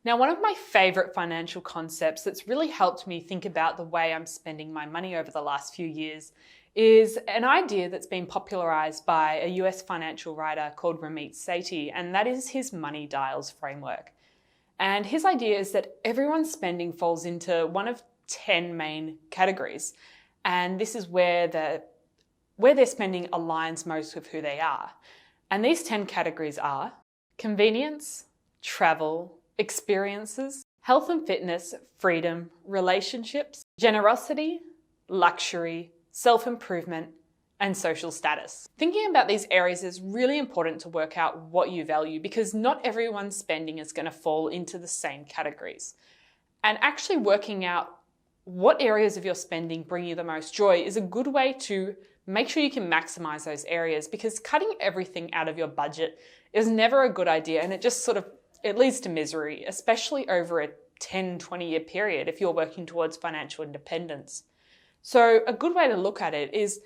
Now, one of my favorite financial concepts that's really helped me think about the way I'm spending my money over the last few years is an idea that's been popularized by a US financial writer called Ramit Sethi, and that is his money dials framework. And his idea is that everyone's spending falls into one of 10 main categories. And this is where their spending aligns most with who they are. And these 10 categories are convenience, travel, experiences, health and fitness, freedom, relationships, generosity, luxury, self-improvement, and social status. Thinking about these areas is really important to work out what you value because not everyone's spending is going to fall into the same categories. And actually working out what areas of your spending bring you the most joy is a good way to make sure you can maximize those areas, because cutting everything out of your budget is never a good idea, and it leads to misery, especially over a 10, 20-year period if you're working towards financial independence. So a good way to look at it is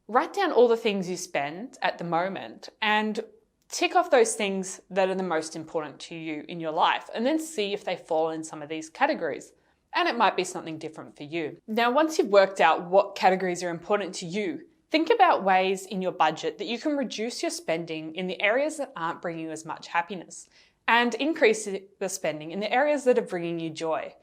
write down all the things you spend at the moment and tick off those things that are the most important to you in your life, and then see if they fall in some of these categories. And it might be something different for you. Now, once you've worked out what categories are important to you, think about ways in your budget that you can reduce your spending in the areas that aren't bringing you as much happiness, and increase the spending in the areas that are bringing you joy.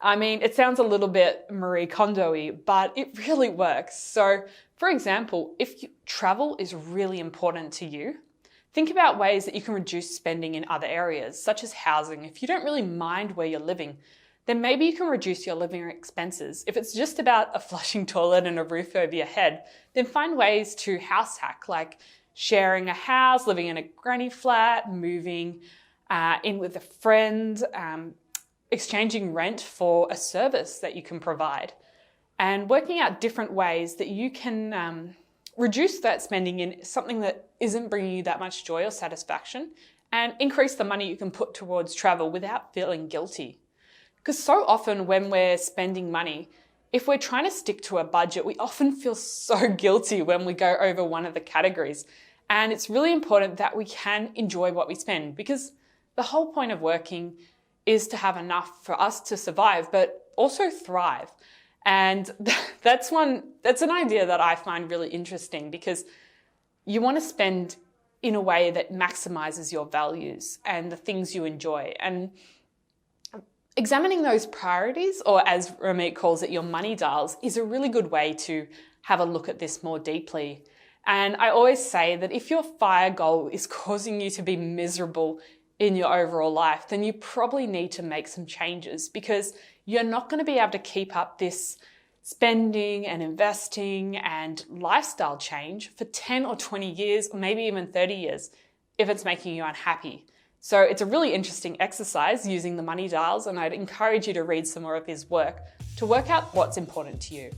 I mean, it sounds a little bit Marie Kondo-y, but it really works. So, for example, if travel is really important to you, think about ways that you can reduce spending in other areas, such as housing. If you don't really mind where you're living, then maybe you can reduce your living expenses. If it's just about a flushing toilet and a roof over your head, then find ways to house hack, like sharing a house, living in a granny flat, moving in with a friend, exchanging rent for a service that you can provide, and working out different ways that you can reduce that spending in something that isn't bringing you that much joy or satisfaction, and increase the money you can put towards travel without feeling guilty. Because so often when we're spending money, if we're trying to stick to a budget, we often feel so guilty when we go over one of the categories. And it's really important that we can enjoy what we spend, because the whole point of working is to have enough for us to survive, but also thrive. And that's an idea that I find really interesting, because you want to spend in a way that maximizes your values and the things you enjoy. And examining those priorities, or as Ramit calls it, your money dials, is a really good way to have a look at this more deeply. And I always say that if your FIRE goal is causing you to be miserable in your overall life, then you probably need to make some changes, because you're not going to be able to keep up this spending and investing and lifestyle change for 10 or 20 years, or maybe even 30 years, if it's making you unhappy. So it's a really interesting exercise using the money dials, and I'd encourage you to read some more of his work to work out what's important to you.